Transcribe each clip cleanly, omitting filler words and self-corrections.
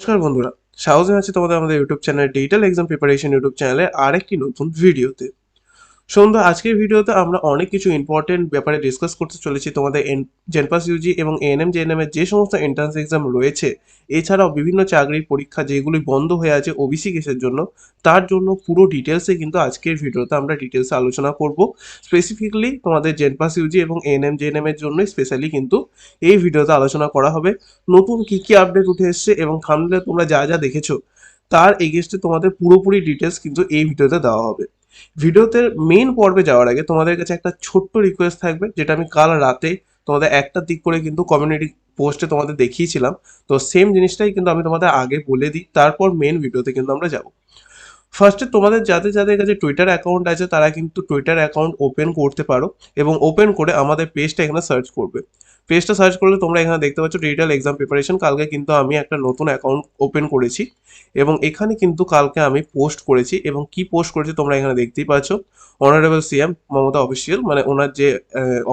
নমস্কার বন্ধুরা, স্বাগত জানাচ্ছি তোমাদের আমাদের YouTube channel digital exam preparation YouTube চ্যানেলে আরেকটি নতুন ভিডিওতে। সন্ধ্যা আজকের ভিডিওতে আমরা অনেক কিছু ইম্পর্টেন্ট ব্যাপারে ডিসকাস করতে চলেছি। তোমাদের জেনপাস ইউজি এবং এএনএম জেএনএম এর যে সমস্ত এন্ট্রান্স এক্সাম রয়েছে, এছাড়াও বিভিন্ন চাকরির পরীক্ষা যেগুলি বন্ধ হয়ে আছে ওবিসি কেসের জন্য, তার জন্য পুরো ডিটেলসে কিন্তু আজকের ভিডিওতে আমরা ডিটেলসে আলোচনা করব। স্পেসিফিকলি তোমাদের জেনপাস ইউজি এবং এএনএম জেএনএম এর জন্যই স্পেশালি কিন্তু এই ভিডিওতে আলোচনা করা হবে। নতুন কি কি আপডেট উঠে এসছে এবং থাম্বনেলে তোমরা যা যা দেখেছো তার এগেইনস্টে তোমাদের পুরোপুরি ডিটেলস কিন্তু এই ভিডিওতে দেওয়া হবে। ভিডিওতে মেইন পর্বে যাওয়ার আগে তোমাদের কাছে একটা ছোট্ট রিকোয়েস্ট থাকবে, যেটা আমি কাল রাতে তোমাদের একটা দিক করে কিন্তু কমিউনিটি পোস্টে তোমাদের দেখিয়েছিলাম। তো সেম জিনিসটাই কিন্তু আমি তোমাদের আগে বলে দিই, তারপর মেন ভিডিওতে কিন্তু আমরা যাব। ফার্স্টে তোমাদের যাদের যাদের কাছে টুইটার অ্যাকাউন্ট আছে তারা কিন্তু টুইটার অ্যাকাউন্ট ওপেন করতে পারো এবং ওপেন করে আমাদের পেজটা এখানে সার্চ করবে। পেজটা সার্চ করলে তোমরা এখানে দেখতে পাচ্ছ ডিজিটাল এক্সাম প্রিপারেশন। কালকে কিন্তু আমি একটা নতুন অ্যাকাউন্ট ওপেন করেছি এবং এখানে কিন্তু কালকে আমি পোস্ট করেছি এবং কি পোস্ট করেছি তোমরা এখানে দেখতেই পাচ্ছ। অনারেবল সিএম মমতা অফিসিয়াল, মানে ওনার যে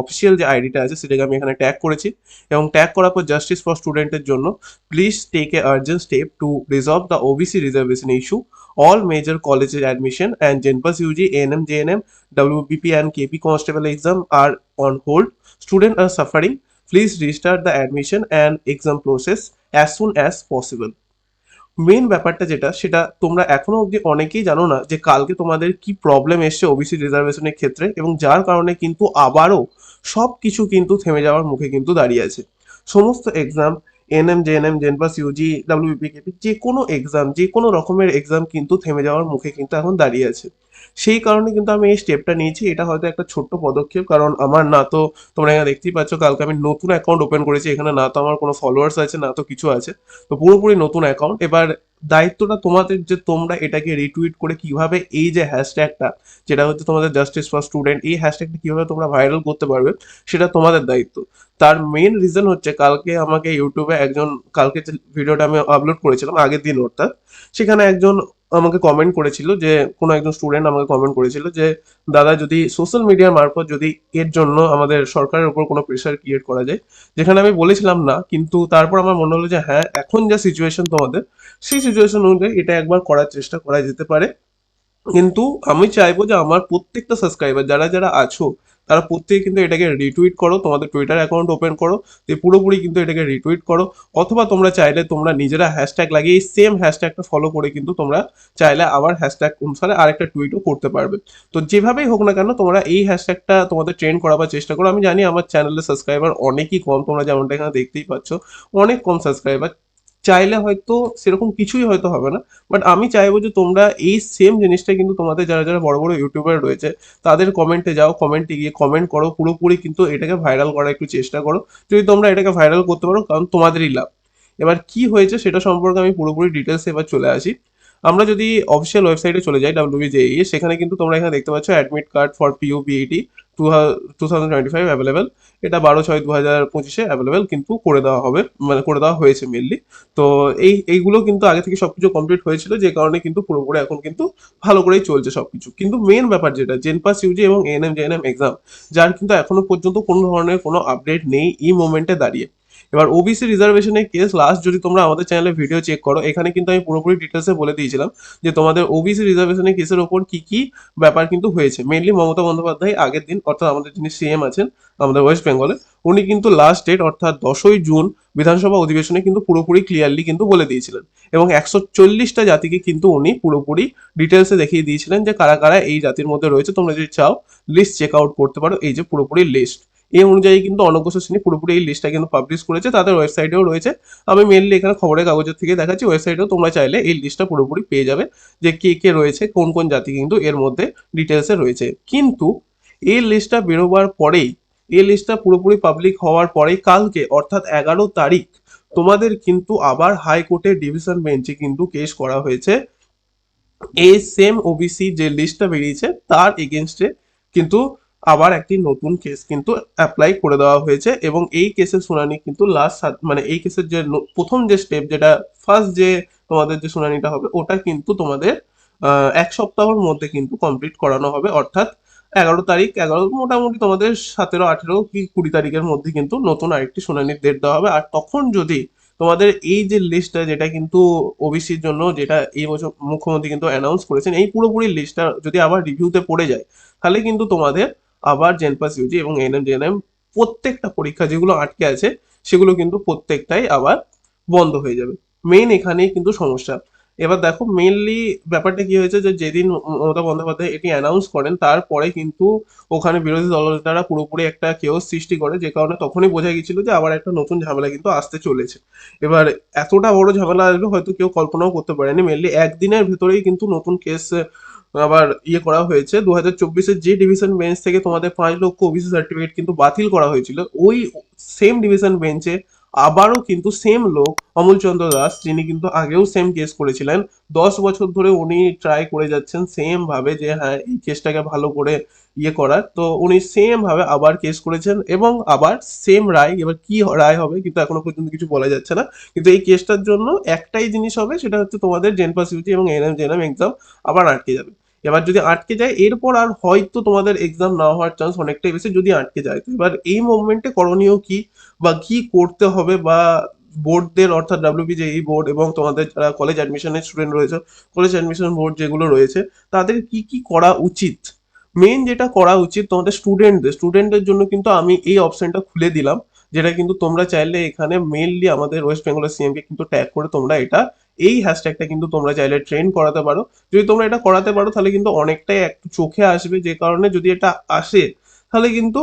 অফিসিয়াল যে আইডিটা আছে সেটাকে আমি এখানে ট্যাগ করেছি এবং ট্যাগ করার পর জাস্টিস ফর স্টুডেন্টের জন্য please take a urgent step to resolve the OBC reservation issue. All major colleges admission and JNPAS UG, ANM, JNM, WBP and KP constable exam are on hold. Students are suffering. Please restart the admission and exam process as soon as possible. Main ব্যাপারটা যেটা সেটা তোমরা এখনো অবধি অনেকেই জানো না যে কালকে তোমাদের কি প্রবলেম এসছে ওবিসি রিজার্ভেশনের ক্ষেত্রে, এবং যার কারণে কিন্তু আবারও সব কিছু কিন্তু থেমে যাওয়ার মুখে কিন্তু দাঁড়িয়ে আছে। সমস্ত এক্সাম, এনএম জেএনএম জেনপাস ইউজি ডাব্লিউবিপিকেপি যে কোনো এক্সাম, যে কোনো রকমের এক্সাম কিন্তু থেমে যাওয়ার মুখে কিন্তু এখন দাঁড়িয়ে আছে। সেই কারণে কিন্তু আমি এই স্টেপটা নিয়েছি। এটা হয়তো একটা ছোট্ট পদক্ষেপ, কারণ আমার না তো তোমরা এখানে দেখতেই পাচ্ছ কালকে আমি নতুন অ্যাকাউন্ট ওপেন করেছি, এখানে না তো আমার কোনো ফলোয়ার্স আছে না তো কিছু আছে। তো পুরোপুরি নতুন অ্যাকাউন্ট। এবার দায়িত্বটা তোমাদের যে তোমরা এটাকে রিটুইট করে কিভাবে এই যে হ্যাশট্যাগটা, যেটা হচ্ছে তোমাদের জাস্টিস ফর স্টুডেন্ট, এই হ্যাশট্যাগটা কিভাবে তোমরা ভাইরাল করতে পারবে সেটা তোমাদের দায়িত্ব। তার মেইন রিজন হচ্ছে কালকে আমাকে ইউটিউবে একজন, কালকে যে ভিডিওটা আমি আপলোড করেছিলাম আগের দিন অর্থাৎ, সেখানে একজন আমাকে কমেন্ট করেছিল, যে কোনো একজন স্টুডেন্ট আমাকে কমেন্ট করেছিল যে দাদা যদি সোশ্যাল মিডিয়ার মারফত যদি এর জন্য আমাদের সরকারের উপর কোনো প্রেশার ক্রিয়েট করা যায়, যেখানে আমি বলেছিলাম না, কিন্তু তারপর আমার মনে হলো যে হ্যাঁ, এখন যা সিচুয়েশন তোমাদের, সেই সিচুয়েশন অনুযায়ী এটা একবার করার চেষ্টা করা যেতে পারে। কিন্তু আমি চাইবো যে আমার প্রত্যেকটা সাবস্ক্রাইবার যারা যারা আছো তারা প্রত্যেকে কিন্তু এটাকে রিটুইট করো, তোমাদের টুইটার অ্যাকাউন্ট ওপেন করো, তো পুরোপুরি কিন্তু এটাকে রিটুইট করো। অথবা তোমরা চাইলে তোমরা নিজেরা হ্যাশট্যাগ লাগিয়ে এই সেম হ্যাশট্যাগটা ফলো করে কিন্তু তোমরা চাইলে আবার হ্যাশট্যাগ অনুসারে আরেকটা টুইটও করতে পারবে। তো যেভাবেই হোক না কেন তোমরা এই হ্যাশট্যাগটা তোমাদের ট্রেন্ড করাবার চেষ্টা করো। আমি জানি আমার চ্যানেলের সাবস্ক্রাইবার অনেকই কম, তোমরা যেমনটা এখানে দেখতেই পাচ্ছ অনেক কম সাবস্ক্রাইবার। চাইলে হয়তো সেরকম কিছুই হয়তো হবে না, বাট আমি চাইবো যে তোমরা এই সেম জিনিসটা কিন্তু তোমাদের যারা যারা বড় বড় ইউটিউবার রয়েছে তাদের কমেন্টে যাও, কমেন্টে গিয়ে কমেন্ট করো, পুরোপুরি কিন্তু এটাকে ভাইরাল করার একটু চেষ্টা করো। যদি তোমরা এটাকে ভাইরাল করতে পারো, কারণ তোমাদেরই লাভ। এবার কি হয়েছে সেটা সম্পর্কে আমি পুরোপুরি ডিটেলস এবার চলে আসি। আমরা যদি অফিসিয়াল ওয়েবসাইটে চলে যাই ডাব্লিউবিজেই, সেখানে কিন্তু তোমরা এখানে দেখতে পাচ্ছ অ্যাডমিট কার্ড ফর পিইউবিইটি 2025 অ্যাভেলেবেল। এটা 12/6/2025 অ্যাভেলেবেল কিন্তু করে দেওয়া হবে, মানে করে দেওয়া হয়েছে মেনলি। তো এইগুলো কিন্তু আগে থেকে সবকিছু কমপ্লিট হয়েছিল, যে কারণে কিন্তু পুরোপুরি এখন কিন্তু ভালো করেই চলছে সবকিছু। কিন্তু মেন ব্যাপার যেটা জেনপাস ইউজি এবং এএনএম জেএনএম এক্সাম, যার কিন্তু এখনো পর্যন্ত কোনো ধরনের কোনো আপডেট নেই এই মোমেন্টে দাঁড়িয়ে। এবার ওবিসি রিজার্ভেশনের কেস লাস্ট যদি তোমরা আমাদের চ্যানেলে ভিডিও চেক করো, এখানে কিন্তু আমি পুরোপুরি ডিটেলসে বলে দিয়েছিলাম যে তোমাদের ওবিসি রিজার্ভেশনের কেসের ওপর কি কি ব্যাপার কিন্তু হয়েছে। মেনলি মমতা বন্দ্যোপাধ্যায় আগের দিন, অর্থাৎ আমাদের যিনি সিএম আছেন আমাদের ওয়েস্ট বেঙ্গলে, উনি কিন্তু লাস্ট ডেট অর্থাৎ 10ই জুন বিধানসভা অধিবেশনে কিন্তু পুরোপুরি ক্লিয়ারলি কিন্তু বলে দিয়েছিলেন এবং 140টা জাতিকে কিন্তু উনি পুরোপুরি ডিটেলসে দেখিয়ে দিয়েছিলেন যে কারা কারা এই জাতির মধ্যে রয়েছে। তোমরা যদি চাও লিস্ট চেক আউট করতে পারো, এই যে পুরোপুরি লিস্ট, এই অনুযায়ী কিন্তু অনগ্রসর শ্রেণী পুরোপুরি এই লিস্টটা কিন্তু পাবলিশ করেছে, তাদের ওয়েবসাইটেও রয়েছে। আমি মেনলি এখানে খবরের কাগজের থেকে দেখাচ্ছি, ওয়েবসাইটেও তোমরা চাইলে এই লিস্টটা পুরোপুরি পেয়ে যাবে যে কে কে রয়েছে, কোন কোন জাতি কিন্তু এর মধ্যে ডিটেলসে রয়েছে। কিন্তু এই লিস্টটা বেরোবার পরেই, এই লিস্টটা পুরোপুরি পাবলিক হওয়ার পরেই কালকে অর্থাৎ 11 তারিখ তোমাদের কিন্তু আবার হাইকোর্টের ডিভিশন বেঞ্চে কিন্তু কেস করা হয়েছে। এই সেম ওবিসি যে লিস্টটা বেরিয়েছে তার এগেনস্টে কিন্তু আবার একটি নতুন কেস কিন্তু অ্যাপ্লাই করে দেওয়া হয়েছে এবং এই কেসের শুনানি কিন্তু লাস্ট, মানে এই কেসের যে প্রথম যে স্টেপ, যেটা ফার্স্ট যে তোমাদের যে শুনানিটা হবে ওটা কিন্তু তোমাদের 1 সপ্তাহের মধ্যে কিন্তু কমপ্লিট করানো হবে। অর্থাৎ 11 তারিখ, মোটামুটি তোমাদের 17, 18 কি 20 তারিখের মধ্যে কিন্তু নতুন আরেকটি শুনানির ডেট দেওয়া হবে। আর তখন যদি তোমাদের এই যে লিস্টটা যেটা কিন্তু ওবিসির জন্য, যেটা এই বছর মুখ্যমন্ত্রী কিন্তু অ্যানাউন্স করেছেন, এই পুরোপুরি লিস্টটা যদি আবার রিভিউতে পড়ে যায়, তাহলে কিন্তু তোমাদের আবার জেনপাস ইউজি এবং এনএম জেএনএম প্রত্যেকটা পরীক্ষা যেগুলো আটকে আছে সেগুলো কিন্তু প্রত্যেকটাই আবার বন্ধ হয়ে যাবে। মেইন এখানেই কিন্তু সমস্যা। এবার দেখো মেইনলি ব্যাপারটা কি হয়েছে, যে যেদিন মমতা বন্দ্যোপাধ্যায় এটি অ্যানাউন্স করেন তারপরে কিন্তু ওখানে বিরোধী দলনেতারা পুরোপুরি একটা কেওস সৃষ্টি করে, যে কারণে তখনই বোঝা গেছিল যে আবার একটা নতুন ঝামেলা কিন্তু আসতে চলেছে। এবার এতটা বড় ঝামেলা আসবে হয়তো কেউ কল্পনাও করতে পারেনি। মেনলি একদিনের ভেতরেই কিন্তু নতুন কেস আবার করা হয়েছে। 2024-এর যে ডিভিশন বেঞ্চ থেকে তোমাদের 5 লক্ষ ওবিসি সার্টিফিকেট কিন্তু বাতিল করা হয়েছিল, ওই সেম ডিভিশন বেঞ্চে আবারও কিন্তু সেম লোক অমল চন্দ্র দাস, যিনি কিন্তু আগেও সেম কেস করেছিলেন, 10 বছর ধরে উনি ট্রাই করে যাচ্ছেন সেম ভাবে যে হ্যাঁ এই কেসটাকে ভালো করে করার। তো উনি সেম ভাবে আবার কেস করেছেন এবং আবার সেম রায়। এবার কি রায় হবে কিন্তু এখনো পর্যন্ত কিছু বলা যাচ্ছে না। কিন্তু এই কেসটার জন্য একটাই জিনিস হবে, সেটা হচ্ছে তোমাদের জেনপাস ইউজি এবং এনএম জেএনএম এক্সাম আবার আটকে যাবে। এবার যদি আটকে যায় এরপর আর হয়তো তোমাদের এক্সাম না হওয়ার চান্স অনেকটাই বেশি, যদি আটকে যায়। তো এবার এই মুভমেন্টে করণীয় কি বা কি করতে হবে, বা বোর্ডদের অর্থাৎ ডাব্লিউবিজেই বোর্ড এবং তোমাদের যারা কলেজ অ্যাডমিশনের স্টুডেন্ট রয়েছে, কলেজ অ্যাডমিশন বোর্ড যেগুলো রয়েছে, তাদের কি কি করা উচিত। মেন যেটা করা উচিত তোমাদের স্টুডেন্টদের জন্য কিন্তু আমি এই অপশনটা খুলে দিলাম, যেটা কিন্তু তোমরা চাইলে এখানে মেইনলি আমাদের ওয়েস্ট বেঙ্গলের সিএম কে কিন্তু ট্যাগ করে তোমরা এটা, এই হ্যাশট্যাগটা কিন্তু তোমরা চাইলে ট্রেন করাতে পারো। যদি তোমরা এটা করাতে পারো তাহলে কিন্তু অনেকটাই একটু চোখে আসবে, যে কারণে যদি এটা আসে তাহলে কিন্তু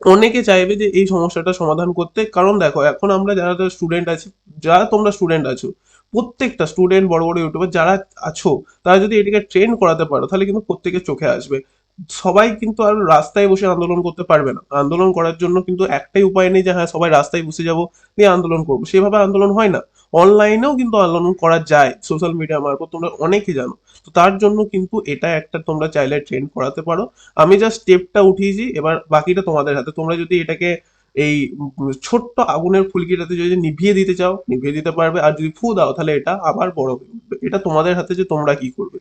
অনেকে চাইবে যে এই সমস্যাটা সমাধান করতে। কারণ দেখো এখন আমরা যারা স্টুডেন্ট আছি, যারা তোমরা স্টুডেন্ট আছো, প্রত্যেকটা স্টুডেন্ট বড় বড় ইউটিউবার যারা আছো, তারা যদি এটাকে ট্রেন করাতে পারো তাহলে কিন্তু প্রত্যেকের চোখে আসবে। সবাই কিন্তু আর রাস্তায় বসে আন্দোলন করতে পারবে না। আন্দোলন করার জন্য কিন্তু একটাই উপায় নেই যে হ্যাঁ সবাই রাস্তায় বসে যাব দিয়ে আন্দোলন করবো, সেভাবে আন্দোলন হয় না। অনলাইনেও কিন্তু আন্দোলন করা যায় সোশ্যাল মিডিয়া মারফত, তোমরা অনেকে জানো। তো তার জন্য কিন্তু এটা একটা তোমরা চাইলে ট্রেন করাতে পারো। আমি জাস্ট স্টেপটা উঠিয়েছি, এবার বাকিটা তোমাদের হাতে। তোমরা যদি এটাকে এই ছোট্ট আগুনের ফুলকিটাতে যদি নিভিয়ে দিতে চাও নিভিয়ে দিতে পারবে, আর যদি ফু দাও তাহলে এটা আবার বড় হয়ে উঠবে। এটা তোমাদের হাতে যে তোমরা কি করবে।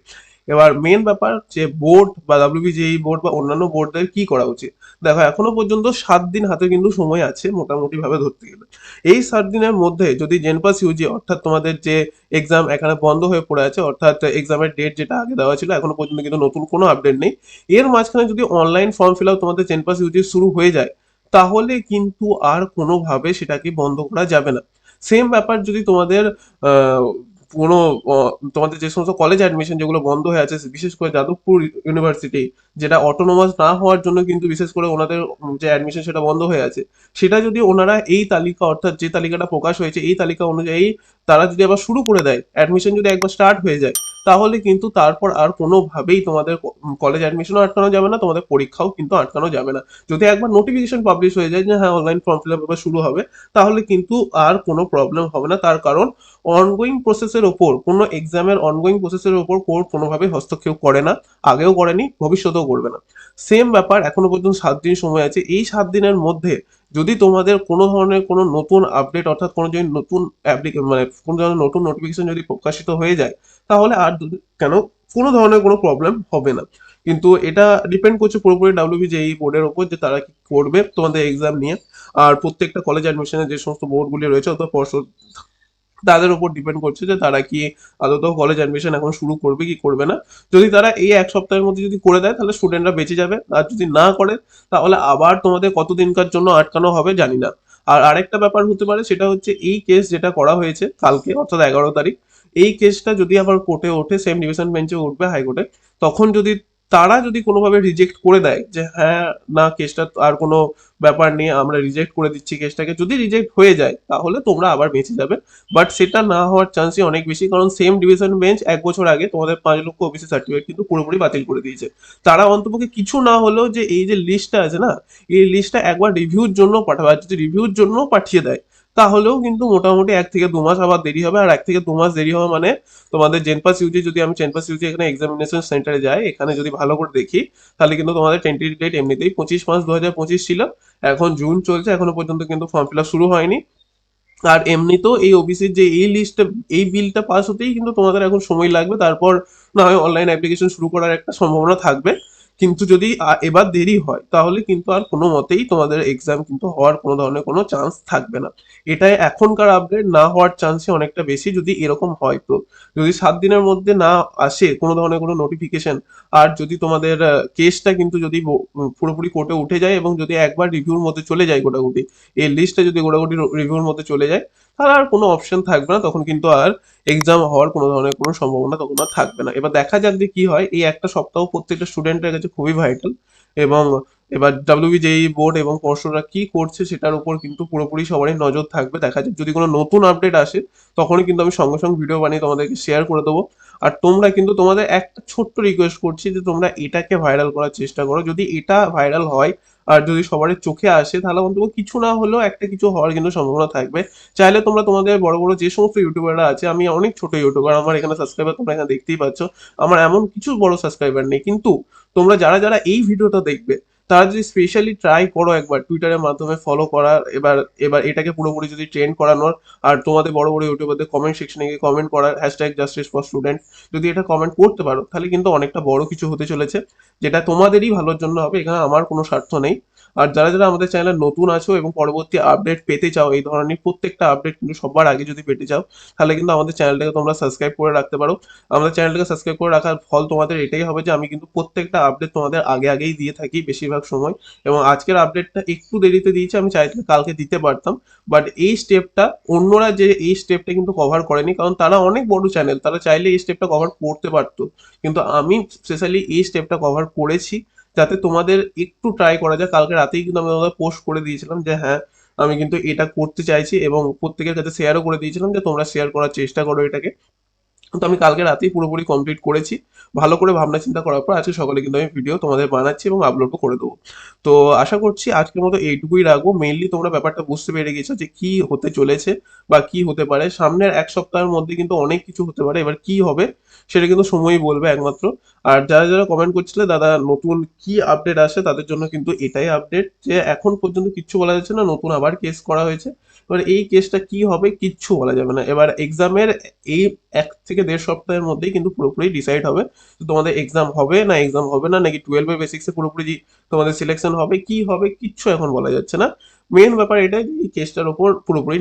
এবার মেন ব্যাপার যে বোর্ড বা ডাব্লিউবিজেই বোর্ড বা অন্যান্য বোর্ডদের কি করা উচিত। দেখো এখনো পর্যন্ত 7 দিন হাতে কিন্তু সময় আছে মোটামুটি ভাবে ধরতে গেলে। এই 7 দিনের মধ্যে যদি জেনপাস ইউজি অর্থাৎ তোমাদের যে এক্সাম এখানে বন্ধ হয়ে পড়ে আছে, অর্থাৎ এক্সামের ডেট যেটা আগে দেওয়া ছিল এখনো পর্যন্ত কিন্তু নতুন কোনো আপডেট নেই, এর মাঝখানে যদি অনলাইন ফর্ম ফিল আপ তোমাদের জেনপাস ইউজি শুরু হয়ে যায়, তাহলে কিন্তু আর কোনোভাবে সেটাকে বন্ধ করা যাবে না। সেম ব্যাপার যদি তোমাদের আহ, কোনো তোমাদের যে সমস্ত কলেজ অ্যাডমিশন যেগুলো বন্ধ হয়ে আছে, বিশেষ করে যাদবপুর ইউনিভার্সিটি, যেটা অটোনোমাস না হওয়ার জন্য কিন্তু বিশেষ করে ওনাদের যে অ্যাডমিশন সেটা বন্ধ হয়ে আছে, সেটা যদি ওনারা এই তালিকা অর্থাৎ যে তালিকাটা প্রকাশ হয়েছে এই তালিকা অনুযায়ী তারা যদি আবার শুরু করে দেয়, অ্যাডমিশন যদি একবার স্টার্ট হয়ে যায়, তাহলে কিন্তু তারপর আর কোনোভাবেই তোমাদের কলেজ অ্যাডমিশনও আটকানো যাবে না, তোমাদের পরীক্ষাও কিন্তু আটকানো যাবে না। যদি একবার নোটিফিকেশন পাবলিশ হয়ে যায় যে হ্যাঁ অনলাইন ফর্ম ফিল আপ এবার শুরু হবে, তাহলে কিন্তু আর কোনো প্রবলেম হবে না। তার কারণ অনগোয়িং প্রসেসের ওপর, কোনো এক্সামের অনগোয়িং প্রসেসের ওপর কোর্ট কোনোভাবে হস্তক্ষেপ করে না, আগেও করেনি, ভবিষ্যতেও করবে না। সেম ব্যাপার, এখনো পর্যন্ত 7 দিন সময় আছে। এই 7 দিনের মধ্যে যদি তোমাদের কোনো ধরনের কোনো নতুন আপডেট অর্থাৎ কোনো যদি নতুন মানে কোনো ধরনের নতুন নোটিফিকেশন যদি প্রকাশিত হয়ে যায়, তাহলে আর কেন কোনো ধরনের কোনো প্রবলেম হবে না। কিন্তু এটা ডিপেন্ড করছে পুরোপুরি ডাব্লিউবিজেই বোর্ডের ওপর, যে তারা কি করবে তোমাদের এক্সাম নিয়ে। আর প্রত্যেকটা কলেজ অ্যাডমিশনের যে সমস্ত বোর্ডগুলি রয়েছে অথবা পর্ষদ, তাদের উপর ডিপেন্ড করছে যে তারা কি আদত কলেজ অ্যাডমিশন এখন শুরু করবে কি করবে না। যদি তারা এই 1 সপ্তাহের মধ্যে যদি করে দেয় তাহলে স্টুডেন্টরা বেঁচে যাবে, আর যদি না করে তাহলে আবার তোমাদের কতদিনকার জন্য আটকানো হবে জানি না। আর আরেকটা ব্যাপার হতে পারে, সেটা হচ্ছে এই কেস যেটা করা হয়েছে কালকে অর্থাৎ 11 তারিখ, এই কেসটা যদি আবার কোর্টে ওঠে, সেম ডিভিশন বেঞ্চে উঠবে হাইকোর্টে, তখন যদি তারা যদি কোনোভাবে রিজেক্ট করে দেয় যে হ্যাঁ না কেসটা আর কোনো ব্যাপার নেই, আমরা রিজেক্ট করে দিচ্ছি কেসটাকে, যদি রিজেক্ট হয়ে যায় তাহলে তোমরা আবার বেঁচে যাবে। বাট সেটা না হওয়ার চান্সই অনেক বেশি, কারণ সেম ডিভিশন বেঞ্চ 1 বছর আগে তোমাদের 5 লক্ষ ওবিসি সার্টিফিকেট কিন্তু পুরোপুরি বাতিল করে দিয়েছে। তারা অন্তপক্ষে কিছু না হলেও যে এই যে লিস্টটা আছে না, এই লিস্টটা একবার রিভিউর জন্য পাঠাবে, আর যদি রিভিউর জন্য পাঠিয়ে দেয় তাহলেও কিন্তু মোটামুটি 1 থেকে 2 মাস আবার দেরি হবে। আর 1 থেকে 2 মাস দেরি হওয়া মানে তোমাদের জেনপাস ইউজি, যদি আমি জেনপাস ইউজি এখানে এক্সামিনেশন সেন্টারে যাই, এখানে যদি ভালো করে দেখি, তাহলে কিন্তু তোমাদের টেন্টেটিভ ডেট এমনিতেই 25 মার্চ 2025 ছিল, এখন জুন চলছে, এখনো পর্যন্ত কিন্তু ফর্ম ফিল আপ শুরু হয়নি। আর এমনিতেও এই ওবিসির যে এই লিস্টটা, এই বিলটা পাস হতেই কিন্তু তোমাদের এখন সময় লাগবে, তারপর না হয় অনলাইন অ্যাপ্লিকেশন শুরু করার একটা সম্ভাবনা থাকবে। কিন্তু যদি এবার দেরি হয় তাহলে কিন্তু আর কোনো মতেই তোমাদের এক্সাম কিন্তু হওয়ার কোনো ধরনের কোনো চান্স থাকবে না। এটাই এখনকার আপডেট, না হওয়ার চান্সই অনেকটা বেশি যদি এরকম হয়। তো যদি 7 দিনের মধ্যে না আসে কোনো ধরনের কোনো নোটিফিকেশন, আর যদি তোমাদের কেসটা কিন্তু যদি পুরোপুরি কোর্টে উঠে যায় এবং যদি একবার রিভিউর মধ্যে চলে যায় গোটাগুটি, এই লিস্টটা যদি গোটাগুটি রিভিউর মধ্যে চলে যায়, তাহলে আর কোনো অপশন থাকবে না, তখন কিন্তু আর এক্সাম হওয়ার কোনো ধরনের কোনো সম্ভাবনা তখন আর থাকবে না। এবার দেখা যাক যে কি হয়। এই একটা সপ্তাহ প্রত্যেকটা স্টুডেন্টের কাছে খুবই ভাইটাল, এবং এবার ডাব্লিউবিজেই বোর্ড এবং পর্ষদরা কি করছে সেটার উপর কিন্তু পুরোপুরি সবারই নজর থাকবে। দেখা যাক, যদি কোনো নতুন আপডেট আসে তখনই কিন্তু আমি সঙ্গে সঙ্গে ভিডিও বানিয়ে তোমাদেরকে শেয়ার করে দেবো। আর তোমরা কিন্তু, তোমাদের একটা ছোট্ট রিকোয়েস্ট করছি যে তোমরা এটাকে ভাইরাল করার চেষ্টা করো। যদি এটা ভাইরাল হয় আর যদি সবার চোখে আসে, তাহলে অন্তত কিছু না হলেও একটা কিছু হওয়ার কিন্তু সম্ভাবনা থাকবে। চাইলে তোমরা তোমাদের বড় বড় যে সমস্ত ইউটিউবাররা আছে, আমি অনেক ছোট ইউটিউবার, আমার এখানে সাবস্ক্রাইবার তোমরা এখানে দেখতেই পাচ্ছ, আমার এমন কিছু বড় সাবস্ক্রাইবার নেই, কিন্তু তোমরা যারা যারা এই ভিডিওটা দেখবে তারা যদি স্পেশালি ট্রাই করো একবার টুইটারের মাধ্যমে ফলো করার, এবার এবার এটাকে পুরোপুরি যদি ট্রেন্ড করানোর, আর তোমাদের বড় বড় ইউটিউবারদের কমেন্ট সেকশনে গিয়ে কমেন্ট করার #জাস্টিস ফর স্টুডেন্ট, যদি এটা কমেন্ট করতে পারো তাহলে কিন্তু অনেকটা বড় কিছু হতে চলেছে, যেটা তোমাদেরই ভালোর জন্য হবে। এখানে আমার কোনো স্বার্থ নেই। আর যারা যারা আমাদের চ্যানেলে নতুন আছো এবং পরবর্তী আপডেট পেতে চাও, এই ধরনের প্রত্যেকটা আপডেট কিন্তু সবার আগে যদি পেতে চাও, তাহলে কিন্তু আমাদের চ্যানেলটাকে তোমরা সাবস্ক্রাইব করে রাখতে পারো। আমাদের চ্যানেলটাকে সাবস্ক্রাইব করে রাখার ফল তোমাদের এটাই হবে যে আমি কিন্তু প্রত্যেকটা আপডেট তোমাদের আগে আগেই দিয়ে থাকি বেশিরভাগ সময়। এবং আজকের আপডেটটা একটু দেরিতে দিয়েছি, আমি চাইলে কালকে দিতে পারতাম, বাট এই স্টেপটা অন্যরা যে এই স্টেপটা কিন্তু কভার করেনি, কারণ তারা অনেক বড় চ্যানেল, তারা চাইলে এই স্টেপটা কভার করতে পারতো, কিন্তু আমি স্পেশালি এই স্টেপটা কভার করেছি যাতে তোমাদের একটু ট্রাই করা যায়। কালকে রাতেই কিন্তু আমি তোমাদের পোস্ট করে দিয়েছিলাম যে হ্যাঁ, আমি কিন্তু এটা করতে চাইছি, এবং প্রত্যেকের কাছে শেয়ারও করে দিয়েছিলাম যে তোমরা শেয়ার করার চেষ্টা করো এটাকে। তো আমি কালকে রাতেই পুরোপুরি কমপ্লিট করেছি। ভালো করে ভাবনা চিন্তা করার পর আজকে সকালে কিন্তু আমি ভিডিও তোমাদের বানাচ্ছি এবং আপলোডও করে দেবো। তো আশা করছি আজকের মতো এইটুকুই রাখবো। মেইনলি তোমরা ব্যাপারটা বুঝতে পেরে গেছো যে কি হতে চলেছে বা কি হতে পারে। সামনের এক সপ্তাহের মধ্যে কিন্তু অনেক কিছু হতে পারে। এবার কি হবে সেটা কিন্তু সময়ই বলবে একমাত্র। আর যারা যারা কমেন্ট করছিলে দাদা নতুন কি আপডেট আসে, তাদের জন্য কিন্তু এটাই আপডেট যে এখন পর্যন্ত কিচ্ছু বলা যাচ্ছে না, নতুন আবার কেস করা হয়েছে। এবার এই কেসটা কি হবে কিচ্ছু বলা যাবে না। এবার এক্সামের এই 1 থেকে 1.5 সপ্তাহের মধ্যেই কিন্তু পুরোপুরি ডিসাইড হবে যে তোমাদের এক্সাম হবে না এক্সাম হবে না, নাকি 12 বেসিক্সে পুরোপুরি তোমাদের সিলেকশন হবে, কি হবে কিচ্ছু এখন বলা যাচ্ছে না। মেন ব্যাপার এটাই যে এই কেসটার উপর পুরোপুরি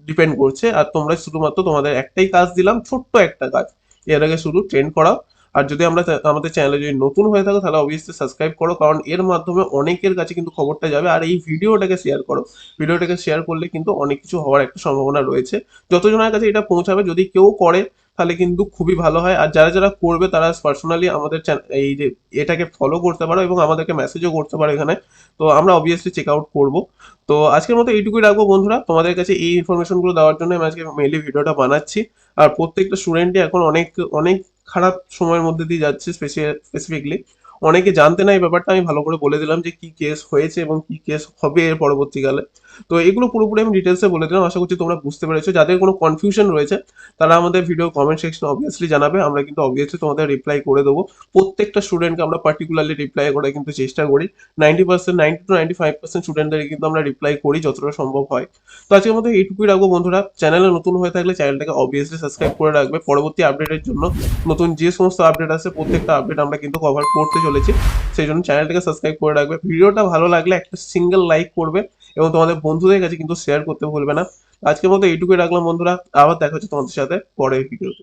ডিপেন্ড করছে। আর তোমরা শুধুমাত্র তোমাদের একটাই কাজ দিলাম, ছোট্ট একটা কাজ, এর আগে শুধু ট্রেন্ড করাও। আর যদি আমরা আমাদের চ্যানেলে যদি নতুন হয়ে থাকো তাহলে অবভিয়াসলি সাবস্ক্রাইব করো, কারণ এর মাধ্যমে অনেকের কাছে কিন্তু খবরটা যাবে। আর এই ভিডিওটাকে শেয়ার করো, ভিডিওটাকে শেয়ার করলে কিন্তু অনেক কিছু হওয়ার একটা সম্ভাবনা রয়েছে। যতজনের কাছে এটা পৌঁছাবে, যদি কেউ করে তাহলে কিন্তু খুবই ভালো হয়। আর যারা যারা করবে তারা পার্সোনালি আমাদের এই যে এটাকে ফলো করতে পারো এবং আমাদেরকে মেসেজও করতে পারো এখানে, তো আমরা অবভিয়াসলি চেক আউট করবো। তো আজকের মতো এইটুকুই রাখবো বন্ধুরা, তোমাদের কাছে এই ইনফরমেশনগুলো দেওয়ার জন্য আমি আজকে মেনলি ভিডিওটা বানাচ্ছি। আর প্রত্যেকটা স্টুডেন্টই এখন অনেক অনেক খারাপ সময়ের মধ্যে দিয়ে যাচ্ছে, স্পেসিফিকলি অনেকে জানতে না এই ব্যাপারটা, আমি ভালো করে বলে দিলাম যে কি কেস হয়েছে এবং কি কেস হবে এর পরবর্তীকালে। তো এগুলো পুরোপুরি আমি ডিটেলসে বলে দিলাম, আশা করছি তোমরা বুঝতে পেরেছো। যাদের কোনো কনফিউশন রয়েছে তারা আমাদের ভিডিও কমেন্ট সেকশনে অবভিয়াসলি জানাবে, আমরা কিন্তু অবভিয়াসলি তোমাদের রিপ্লাই করে দেবো। প্রত্যেকটা স্টুডেন্টকে আমরা পার্টিকুলারলি রিপ্লাই করার কিন্তু চেষ্টা করি। 90% 90 to 95% স্টুডেন্টদের কিন্তু আমরা রিপ্লাই করি যতটা সম্ভব হয়। তো আজকের মতো এইটুকুই রাখবো বন্ধুরা। চ্যানেলে নতুন হয়ে থাকলে চ্যানেলটাকে অবভিয়াসলি সাবস্ক্রাইব করে রাখবে পরবর্তী আপডেটের জন্য। নতুন যে সমস্ত আপডেট আছে প্রত্যেকটা আপডেট আমরা কিন্তু কভার করতে চলেছি, সেই জন্য চ্যানেলটাকে সাবস্ক্রাইব করে রাখবে। ভিডিওটা ভালো লাগলে একটা সিঙ্গেল লাইক করবে এবং তোমাদের বন্ধুদের কাছে কিন্তু শেয়ার করতে ভুলবে না। আজকের মতো এইটুকুই রাখলাম বন্ধুরা, আবার দেখা হচ্ছে তোমাদের সাথে পরের ভিডিওতে।